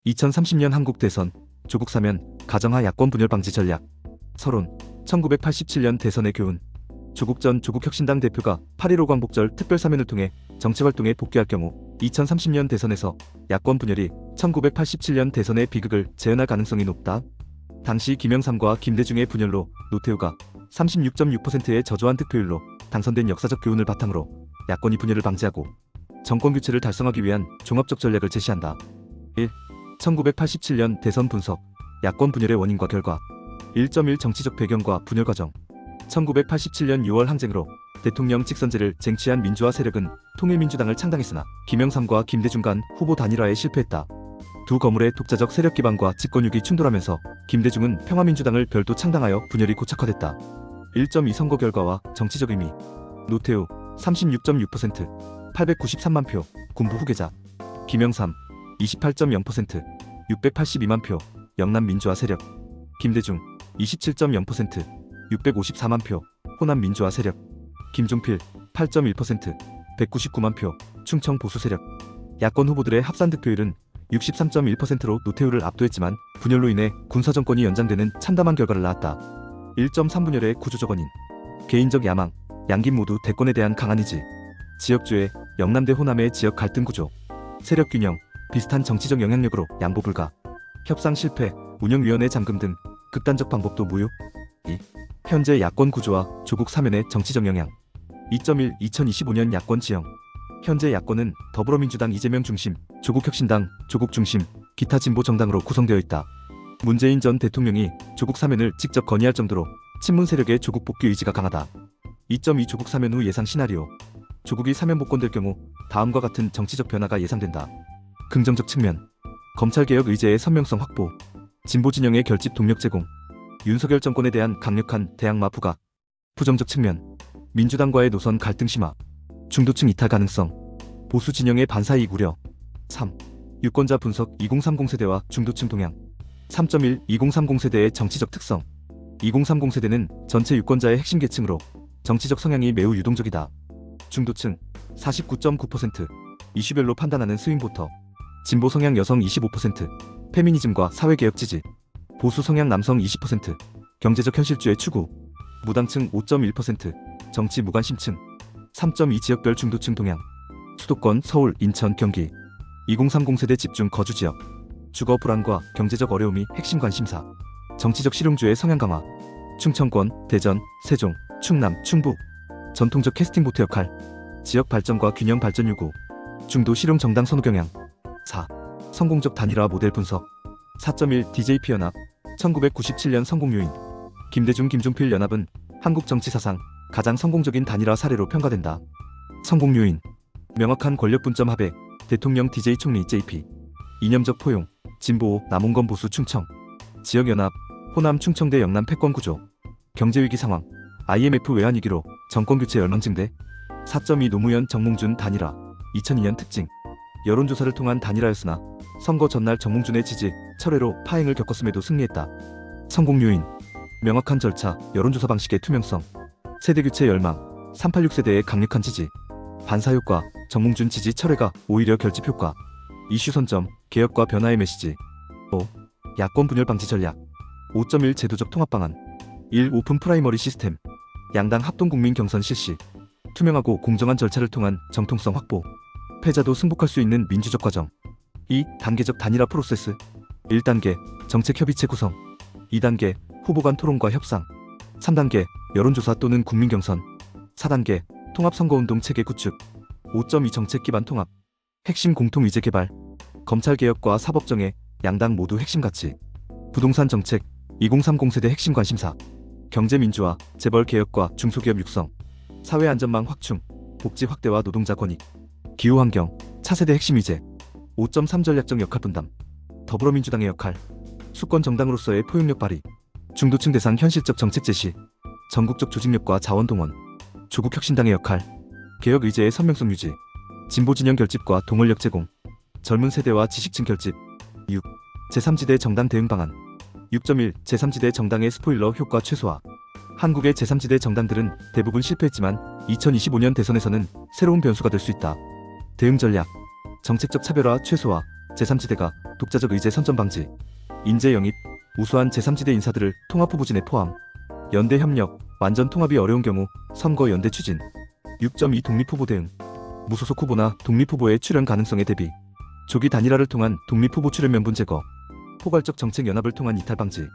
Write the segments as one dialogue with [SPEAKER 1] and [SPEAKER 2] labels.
[SPEAKER 1] 2030년 한국 대선, 조국 사면, 가정하 야권 분열 방지 전략. 서론, 1987년 대선의 교훈. 조국 전 조국혁신당 대표가 8.15 광복절 특별사면을 통해 정치활동에 복귀할 경우 2030년 대선에서 야권 분열이 1987년 대선의 비극을 재현할 가능성이 높다. 당시 김영삼과 김대중의 분열로 노태우가 36.6%의 저조한 득표율로 당선된 역사적 교훈을 바탕으로 야권이 분열을 방지하고 정권 교체를 달성하기 위한 종합적 전략을 제시한다. 1. 1987년 대선 분석, 야권 분열의 원인과 결과. 1.1 정치적 배경과 분열 과정. 1987년 6월 항쟁으로 대통령 직선제를 쟁취한 민주화 세력은 통일민주당을 창당했으나 김영삼과 김대중 간 후보 단일화에 실패했다. 두 거물의 독자적 세력 기반과 집권육이 충돌하면서 김대중은 평화민주당을 별도 창당하여 분열이 고착화됐다. 1.2 선거 결과와 정치적 의미. 노태우 36.6%, 893만 표, 군부 후계자. 김영삼 28.0%, 682만 표, 영남 민주화 세력. 김대중 27.0%, 654만 표, 호남 민주화 세력. 김종필 8.1%, 199만 표, 충청 보수 세력. 야권 후보들의 합산 득표율은 63.1%로 노태우를 압도했지만 분열로 인해 군사정권이 연장되는 참담한 결과를 낳았다. 1.3 분열의 구조적 원인. 개인적 야망, 양김 모두 대권에 대한 강한 의지. 지역주의, 영남 대 호남의 지역 갈등 구조. 세력 균형, 비슷한 정치적 영향력으로 양보 불가. 협상 실패, 운영위원회 잠금 등 극단적 방법도 무효. 2. 현재 야권 구조와 조국 사면의 정치적 영향. 2.1 2025년 야권 지형. 현재 야권은 더불어민주당 이재명 중심, 조국혁신당, 조국 중심, 기타 진보 정당으로 구성되어 있다. 문재인 전 대통령이 조국 사면을 직접 건의할 정도로 친문 세력의 조국 복귀 의지가 강하다. 2.2 조국 사면 후 예상 시나리오. 조국이 사면 복권될 경우 다음과 같은 정치적 변화가 예상된다. 긍정적 측면. 검찰개혁 의제의 선명성 확보. 진보 진영의 결집 동력 제공. 윤석열 정권에 대한 강력한 대항마 부각. 부정적 측면. 민주당과의 노선 갈등 심화. 중도층 이탈 가능성. 보수 진영의 반사이익 우려. 3. 유권자 분석 2030 세대와 중도층 동향. 3.1 2030 세대의 정치적 특성. 2030 세대는 전체 유권자의 핵심 계층으로 정치적 성향이 매우 유동적이다. 중도층 49.9%, 이슈별로 판단하는 스윙보터. 진보 성향 여성 25%, 페미니즘과 사회개혁 지지. 보수 성향 남성 20%, 경제적 현실주의 추구. 무당층 5.1%, 정치 무관심층. 3.2 지역별 중도층 동향. 수도권 서울, 인천, 경기. 2030 세대 집중 거주지역. 주거 불안과 경제적 어려움이 핵심 관심사. 정치적 실용주의 성향 강화. 충청권, 대전, 세종, 충남, 충북. 전통적 캐스팅 보트 역할. 지역 발전과 균형 발전 요구. 중도 실용 정당 선호 경향. 4. 성공적 단일화 모델 분석. 4.1 DJP 연합. 1997년 성공 요인. 김대중 김종필 연합은 한국 정치 사상 가장 성공적인 단일화 사례로 평가된다. 성공 요인. 명확한 권력 분점 합의. 대통령 DJ 총리 JP. 이념적 포용. 진보 남홍건 보수 충청. 지역연합. 호남 충청대 영남 패권 구조. 경제위기 상황. IMF 외환위기로 정권교체 열망증대. 4.2 노무현 정몽준 단일화. 2002년 특징. 여론조사를 통한 단일화였으나 선거 전날 정몽준의 지지, 철회로 파행을 겪었음에도 승리했다. 성공 요인. 명확한 절차, 여론조사 방식의 투명성. 세대교체 열망. 386 세대의 강력한 지지. 반사효과, 정몽준 지지 철회가 오히려 결집효과. 이슈 선점, 개혁과 변화의 메시지. 5. 야권 분열 방지 전략. 5.1 제도적 통합 방안. 1. 오픈 프라이머리 시스템. 양당 합동 국민 경선 실시. 투명하고 공정한 절차를 통한 정통성 확보. 패자도 승복할 수 있는 민주적 과정. 2. 단계적 단일화 프로세스. 1단계 정책 협의체 구성. 2단계 후보 간 토론과 협상. 3단계 여론조사 또는 국민 경선. 4단계 통합선거운동 체계 구축. 5.2 정책 기반 통합. 핵심 공통 의제 개발. 검찰개혁과 사법정의 양당 모두 핵심 가치. 부동산 정책 2030 세대 핵심 관심사. 경제민주화, 재벌개혁과 중소기업 육성. 사회안전망 확충, 복지 확대와 노동자 권익. 기후환경, 차세대 핵심 의제. 5.3 전략적 역할 분담. 더불어민주당의 역할. 수권 정당으로서의 포용력 발휘. 중도층 대상 현실적 정책 제시. 전국적 조직력과 자원 동원. 조국혁신당의 역할. 개혁 의제의 선명성 유지. 진보 진영 결집과 동원력 제공. 젊은 세대와 지식층 결집. 6. 제3지대 정당 대응 방안. 6.1 제3지대 정당의 스포일러 효과 최소화. 한국의 제3지대 정당들은 대부분 실패했지만 2025년 대선에서는 새로운 변수가 될 수 있다. 대응 전략. 정책적 차별화 최소화. 제3지대가 독자적 의제 선점 방지, 인재 영입, 우수한 제3지대 인사들을 통합 후보진에 포함, 연대 협력, 완전 통합이 어려운 경우 선거 연대 추진, 6.2 독립후보 대응, 무소속 후보나 독립후보의 출연 가능성에 대비, 조기 단일화를 통한 독립후보 출연 면분 제거, 포괄적 정책 연합을 통한 이탈 방지,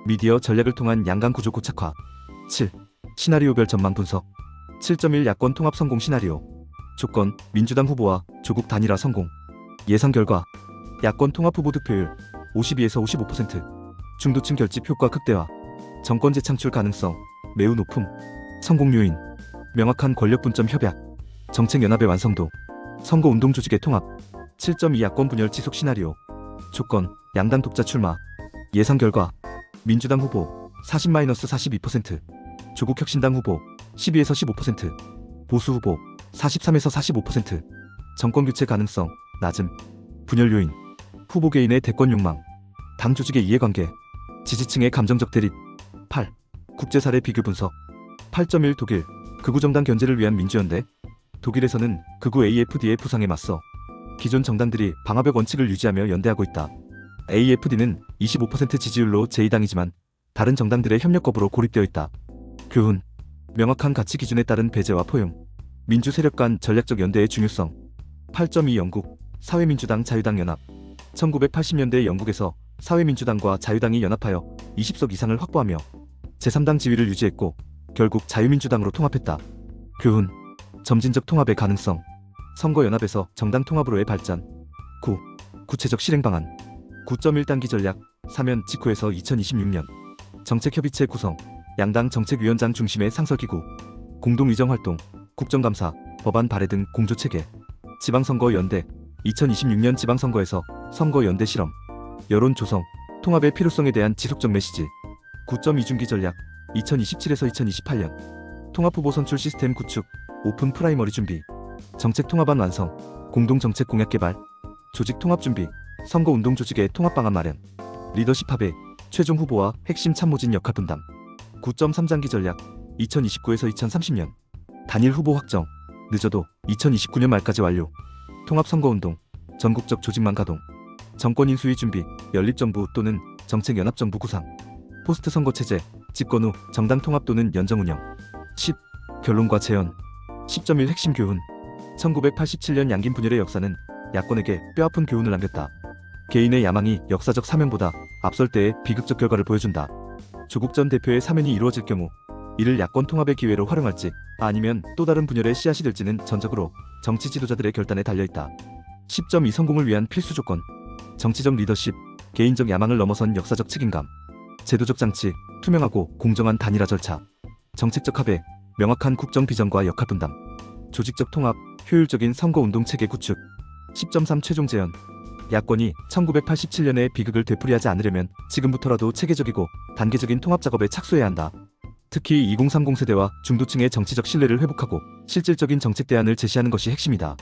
[SPEAKER 1] 미디어 전략을 통한 양강 구조 고착화. 7. 시나리오별 전망 분석. 7.1 야권 통합 성공 시나리오. 조건, 민주당 후보와 조국 단일화 성공. 예상 결과, 야권 통합 후보 득표율 52에서 55%, 중도층 결집 효과 극대화, 정권 재창출 가능성 매우 높음, 성공 요인, 명확한 권력 분점 협약, 정책 연합의 완성도, 선거 운동 조직의 통합. 7.2 야권 분열 지속 시나리오. 조건, 양당 독자 출마. 예상 결과, 민주당 후보 40-42%, 조국 혁신당 후보 12에서 15%, 보수 후보 43에서 45%, 정권 교체 가능성 낮음, 분열 요인, 후보 개인의 대권 욕망, 당 조직의 이해관계, 지지층의 감정적 대립. 8. 국제 사례 비교 분석. 8.1 독일, 극우 정당 견제를 위한 민주연대. 독일에서는 극우 AfD의 부상에 맞서 기존 정당들이 방화벽 원칙을 유지하며 연대하고 있다. AfD는 25% 지지율로 제2당이지만 다른 정당들의 협력 거부로 고립되어 있다. 교훈, 명확한 가치 기준에 따른 배제와 포용, 민주 세력 간 전략적 연대의 중요성. 8.2 영국, 사회민주당 자유당 연합. 1980년대 영국에서 사회민주당과 자유당이 연합하여 20석 이상을 확보하며 제3당 지위를 유지했고 결국 자유민주당으로 통합했다. 교훈, 점진적 통합의 가능성, 선거연합에서 정당 통합으로의 발전. 9. 구체적 실행 방안. 9.1단기 전략, 사면 직후에서 2026년. 정책협의체 구성, 양당 정책위원장 중심의 상설기구, 공동의정활동, 국정감사, 법안 발의 등 공조체계. 지방선거 연대, 2026년 지방선거에서 선거연대 실험, 여론 조성, 통합의 필요성에 대한 지속적 메시지. 9.2중기 전략, 2027에서 2028년. 통합후보 선출 시스템 구축, 오픈 프라이머리 준비, 정책 통합안 완성, 공동정책 공약 개발, 조직 통합 준비, 선거운동 조직의 통합방안 마련, 리더십 합의, 최종 후보와 핵심 참모진 역할 분담. 9.3장기 전략, 2029에서 2030년. 단일 후보 확정, 늦어도 2029년 말까지 완료. 통합 선거운동, 전국적 조직망 가동, 정권 인수위 준비, 연립정부 또는 정책연합정부 구상, 포스트 선거체제, 집권 후 정당 통합 또는 연정 운영. 10. 결론과 재현. 10.1 핵심 교훈. 1987년 양김 분열의 역사는 야권에게 뼈아픈 교훈을 남겼다. 개인의 야망이 역사적 사면보다 앞설 때의 비극적 결과를 보여준다. 조국 전 대표의 사면이 이루어질 경우 이를 야권 통합의 기회로 활용할지 아니면 또 다른 분열의 씨앗이 될지는 전적으로 정치 지도자들의 결단에 달려있다. 10.2 성공을 위한 필수 조건. 정치적 리더십, 개인적 야망을 넘어선 역사적 책임감, 제도적 장치, 투명하고 공정한 단일화 절차, 정책적 합의, 명확한 국정 비전과 역할 분담, 조직적 통합, 효율적인 선거운동 체계 구축. 10.3 최종 재현. 야권이 1987년의 비극을 되풀이하지 않으려면 지금부터라도 체계적이고 단계적인 통합 작업에 착수해야 한다. 특히 2030 세대와 중도층의 정치적 신뢰를 회복하고 실질적인 정책 대안을 제시하는 것이 핵심이다.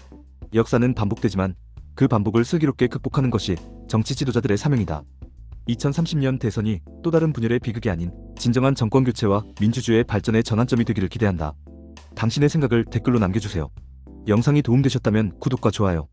[SPEAKER 1] 역사는 반복되지만 그 반복을 슬기롭게 극복하는 것이 정치 지도자들의 사명이다. 2030년 대선이 또 다른 분열의 비극이 아닌 진정한 정권 교체와 민주주의의 발전의 전환점이 되기를 기대한다. 당신의 생각을 댓글로 남겨주세요. 영상이 도움되셨다면 구독과 좋아요,